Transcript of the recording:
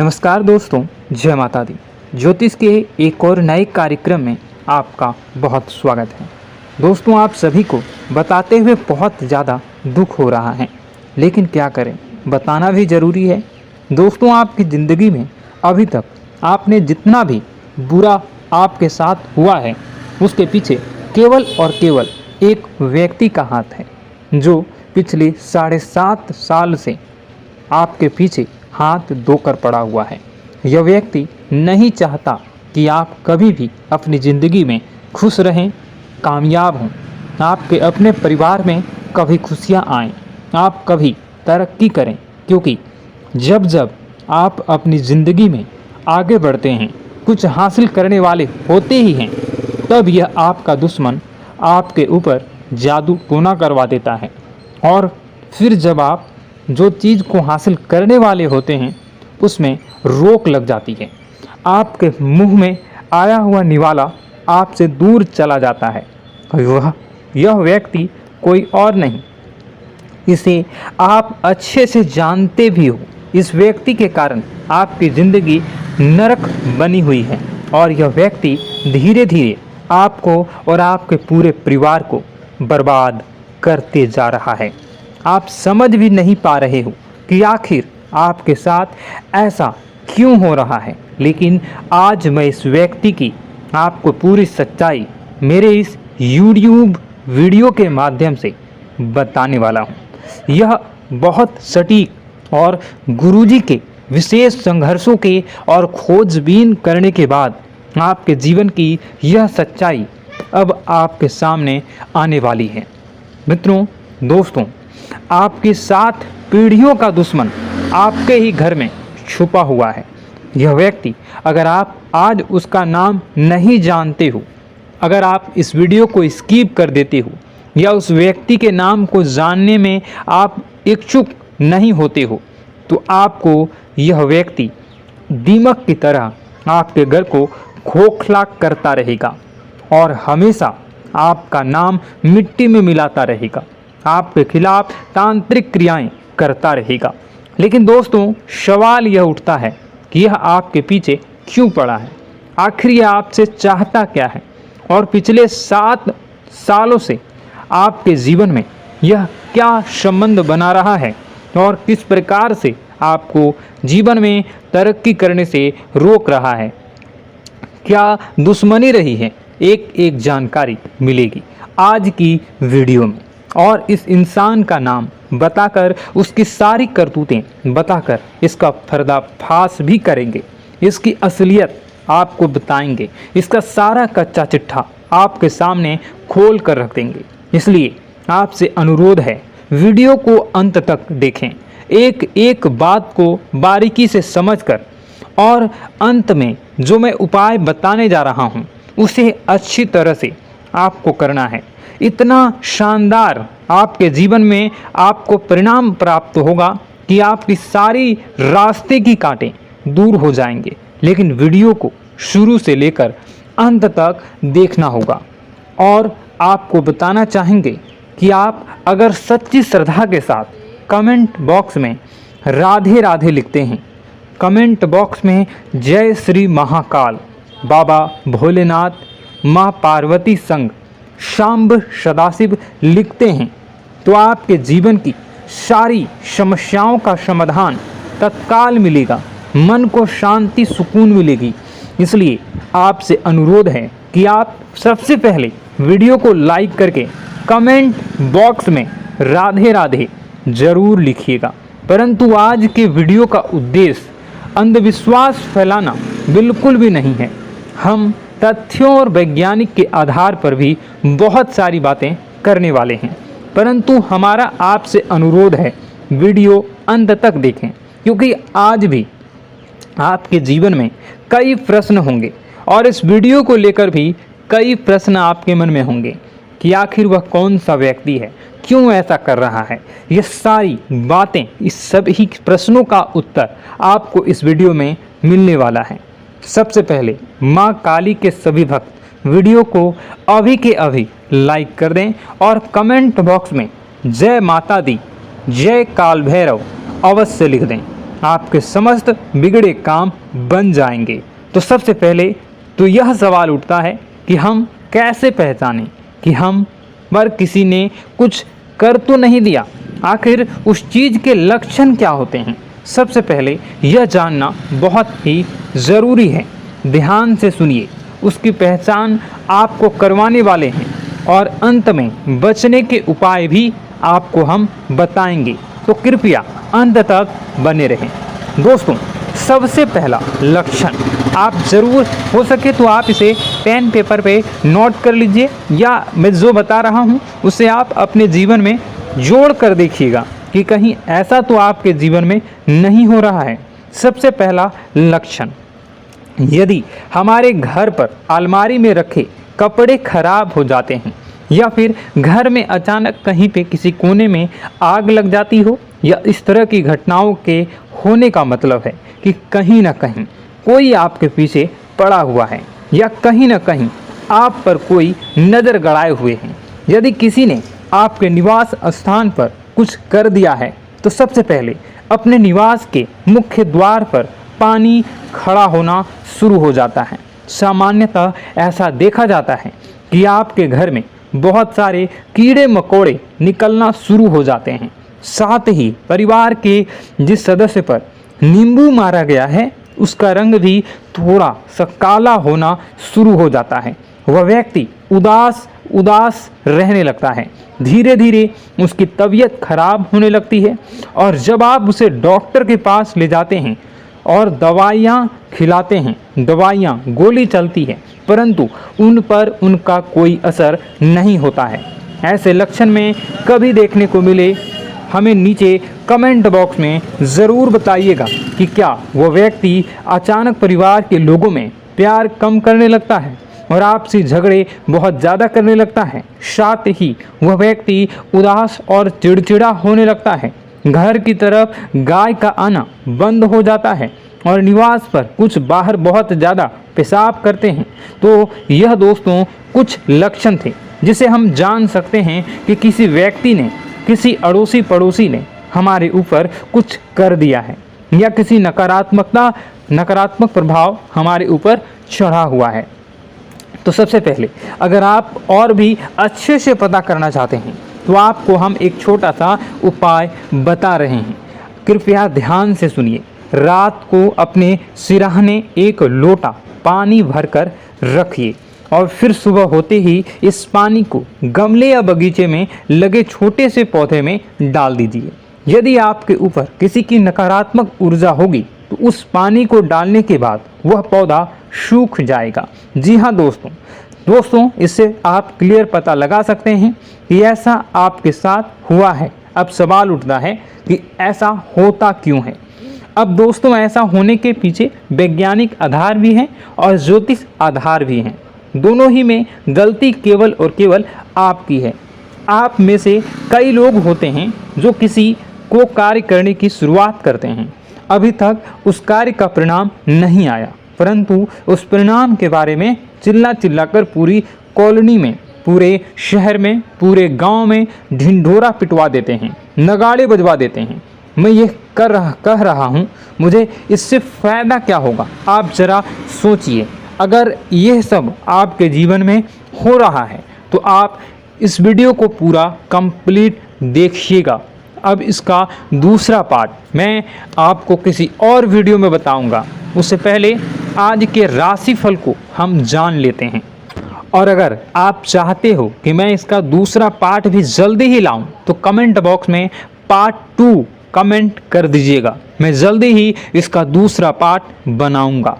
नमस्कार दोस्तों, जय माता दी। ज्योतिष के एक और नए कार्यक्रम में आपका बहुत स्वागत है। दोस्तों, आप सभी को बताते हुए बहुत ज़्यादा दुख हो रहा है, लेकिन क्या करें, बताना भी ज़रूरी है। दोस्तों, आपकी ज़िंदगी में अभी तक आपने जितना भी बुरा आपके साथ हुआ है, उसके पीछे केवल और केवल एक व्यक्ति का हाथ है, जो पिछले 7.5 साल से आपके पीछे हाथ धोकर पड़ा हुआ है। यह व्यक्ति नहीं चाहता कि आप कभी भी अपनी ज़िंदगी में खुश रहें, कामयाब हों, आपके अपने परिवार में कभी खुशियाँ आएँ, आप कभी तरक्की करें, क्योंकि जब जब आप अपनी ज़िंदगी में आगे बढ़ते हैं, कुछ हासिल करने वाले होते ही हैं, तब यह आपका दुश्मन आपके ऊपर जादू टोना करवा देता है। और फिर जब आप जो चीज़ को हासिल करने वाले होते हैं, उसमें रोक लग जाती है। आपके मुंह में आया हुआ निवाला आपसे दूर चला जाता है। यह व्यक्ति कोई और नहीं, इसे आप अच्छे से जानते भी हो। इस व्यक्ति के कारण आपकी ज़िंदगी नरक बनी हुई है, और यह व्यक्ति धीरे धीरे आपको और आपके पूरे परिवार को बर्बाद करते जा रहा है। आप समझ भी नहीं पा रहे हो कि आखिर आपके साथ ऐसा क्यों हो रहा है, लेकिन आज मैं इस व्यक्ति की आपको पूरी सच्चाई मेरे इस YouTube वीडियो के माध्यम से बताने वाला हूँ। यह बहुत सटीक और गुरुजी के विशेष संघर्षों के और खोजबीन करने के बाद आपके जीवन की यह सच्चाई अब आपके सामने आने वाली है। मित्रों, दोस्तों, आपके 7 पीढ़ियों का दुश्मन आपके ही घर में छुपा हुआ है। यह व्यक्ति, अगर आप आज उसका नाम नहीं जानते हो, अगर आप इस वीडियो को स्किप कर देते हो, या उस व्यक्ति के नाम को जानने में आप इच्छुक नहीं होते हो, तो आपको यह व्यक्ति दीमक की तरह आपके घर को खोखला करता रहेगा और हमेशा आपका नाम मिट्टी में मिलाता रहेगा, आपके खिलाफ तांत्रिक क्रियाएं करता रहेगा। लेकिन दोस्तों, सवाल यह उठता है कि यह आपके पीछे क्यों पड़ा है, आखिर यह आपसे चाहता क्या है, और पिछले 7 सालों से आपके जीवन में यह क्या संबंध बना रहा है, और किस प्रकार से आपको जीवन में तरक्की करने से रोक रहा है, क्या दुश्मनी रही है। एक एक जानकारी मिलेगी आज की वीडियो में, और इस इंसान का नाम बताकर, उसकी सारी करतूतें बताकर इसका पर्दाफाश भी करेंगे, इसकी असलियत आपको बताएंगे, इसका सारा कच्चा चिट्ठा आपके सामने खोल कर रख देंगे। इसलिए आपसे अनुरोध है, वीडियो को अंत तक देखें, एक एक बात को बारीकी से समझकर, और अंत में जो मैं उपाय बताने जा रहा हूँ उसे अच्छी तरह से आपको करना है। इतना शानदार आपके जीवन में आपको परिणाम प्राप्त होगा कि आपकी सारी रास्ते की कांटे दूर हो जाएंगे। लेकिन वीडियो को शुरू से लेकर अंत तक देखना होगा, और आपको बताना चाहेंगे कि आप अगर सच्ची श्रद्धा के साथ कमेंट बॉक्स में राधे राधे लिखते हैं, कमेंट बॉक्स में जय श्री महाकाल, बाबा भोलेनाथ, माँ पार्वती संग, शांब सदाशिव लिखते हैं, तो आपके जीवन की सारी समस्याओं का समाधान तत्काल मिलेगा, मन को शांति सुकून मिलेगी। इसलिए आपसे अनुरोध है कि आप सबसे पहले वीडियो को लाइक करके कमेंट बॉक्स में राधे राधे जरूर लिखिएगा। परंतु आज के वीडियो का उद्देश्य अंधविश्वास फैलाना बिल्कुल भी नहीं है। हम तथ्यों और वैज्ञानिक के आधार पर भी बहुत सारी बातें करने वाले हैं, परंतु हमारा आपसे अनुरोध है, वीडियो अंत तक देखें, क्योंकि आज भी आपके जीवन में कई प्रश्न होंगे, और इस वीडियो को लेकर भी कई प्रश्न आपके मन में होंगे कि आखिर वह कौन सा व्यक्ति है, क्यों ऐसा कर रहा है। ये सारी बातें, इस सभी प्रश्नों का उत्तर आपको इस वीडियो में मिलने वाला है। सबसे पहले माँ काली के सभी भक्त वीडियो को अभी के अभी लाइक कर दें, और कमेंट बॉक्स में जय माता दी, जय काल भैरव अवश्य लिख दें। आपके समस्त बिगड़े काम बन जाएंगे। तो सबसे पहले तो यह सवाल उठता है कि हम कैसे पहचानें कि हम पर किसी ने कुछ कर तो नहीं दिया। आखिर उस चीज़ के लक्षण क्या होते हैं? सबसे पहले यह जानना बहुत ही ज़रूरी है। ध्यान से सुनिए, उसकी पहचान आपको करवाने वाले हैं और अंत में बचने के उपाय भी आपको हम बताएंगे। तो कृपया अंत तक बने रहें। दोस्तों, सबसे पहला लक्षण आप ज़रूर हो सके तो आप इसे पेन पेपर पे नोट कर लीजिए, या मैं जो बता रहा हूँ उसे आप अपने जीवन में जोड़ कर देखिएगा कि कहीं ऐसा तो आपके जीवन में नहीं हो रहा है। सबसे पहला लक्षण, यदि हमारे घर पर अलमारी में रखे कपड़े खराब हो जाते हैं या फिर घर में अचानक कहीं पे किसी कोने में आग लग जाती हो, या इस तरह की घटनाओं के होने का मतलब है कि कहीं ना कहीं कोई आपके पीछे पड़ा हुआ है या कहीं ना कहीं आप पर कोई नज़र गड़ाए हुए हैं। यदि किसी ने आपके निवास स्थान पर कुछ कर दिया है तो सबसे पहले अपने निवास के मुख्य द्वार पर पानी खड़ा होना शुरू हो जाता है। सामान्यतः ऐसा देखा जाता है कि आपके घर में बहुत सारे कीड़े मकोड़े निकलना शुरू हो जाते हैं। साथ ही परिवार के जिस सदस्य पर नींबू मारा गया है उसका रंग भी थोड़ा सा काला होना शुरू हो जाता है। वह व्यक्ति उदास रहने लगता है। धीरे धीरे उसकी तबीयत खराब होने लगती है और जब आप उसे डॉक्टर के पास ले जाते हैं और दवाइयाँ खिलाते हैं, दवाइयाँ गोली चलती है, परंतु उन पर उनका कोई असर नहीं होता है। ऐसे लक्षण में कभी देखने को मिले, हमें नीचे कमेंट बॉक्स में ज़रूर बताइएगा कि क्या वह व्यक्ति अचानक परिवार के लोगों में प्यार कम करने लगता है और आपसे झगड़े बहुत ज़्यादा करने लगता है। साथ ही वह व्यक्ति उदास और चिड़चिड़ा होने लगता है। घर की तरफ गाय का आना बंद हो जाता है और निवास पर कुछ बाहर बहुत ज़्यादा पेशाब करते हैं। तो यह दोस्तों कुछ लक्षण थे जिसे हम जान सकते हैं कि किसी व्यक्ति ने, किसी अड़ोसी पड़ोसी ने हमारे ऊपर कुछ कर दिया है या किसी नकारात्मक प्रभाव हमारे ऊपर चढ़ा हुआ है। तो सबसे पहले अगर आप और भी अच्छे से पता करना चाहते हैं तो आपको हम एक छोटा सा उपाय बता रहे हैं। कृपया ध्यान से सुनिए। रात को अपने सिरहाने एक लोटा पानी भरकर रखिए और फिर सुबह होते ही इस पानी को गमले या बगीचे में लगे छोटे से पौधे में डाल दीजिए। यदि आपके ऊपर किसी की नकारात्मक ऊर्जा होगी तो उस पानी को डालने के बाद वह पौधा सूख जाएगा। जी हाँ दोस्तों, इससे आप क्लियर पता लगा सकते हैं कि ऐसा आपके साथ हुआ है। अब सवाल उठता है कि ऐसा होता क्यों है। अब दोस्तों, ऐसा होने के पीछे वैज्ञानिक आधार भी हैं और ज्योतिष आधार भी हैं। दोनों ही में गलती केवल और केवल आपकी है। आप में से कई लोग होते हैं जो किसी को कार्य करने की शुरुआत करते हैं, अभी तक उस कार्य का परिणाम नहीं आया, परंतु उस परिणाम के बारे में चिल्ला कर पूरी कॉलोनी में, पूरे शहर में, पूरे गांव में ढिंढोरा पिटवा देते हैं, नगाड़े बजवा देते हैं। मैं ये कह रहा हूँ, मुझे इससे फ़ायदा क्या होगा? आप ज़रा सोचिए। अगर यह सब आपके जीवन में हो रहा है तो आप इस वीडियो को पूरा कंप्लीट देखिएगा। अब इसका दूसरा पार्ट मैं आपको किसी और वीडियो में बताऊंगा। उससे पहले आज के राशिफल को हम जान लेते हैं। और अगर आप चाहते हो कि मैं इसका दूसरा पार्ट भी जल्दी ही लाऊं तो कमेंट बॉक्स में पार्ट 2 कमेंट कर दीजिएगा। मैं जल्दी ही इसका दूसरा पार्ट बनाऊंगा।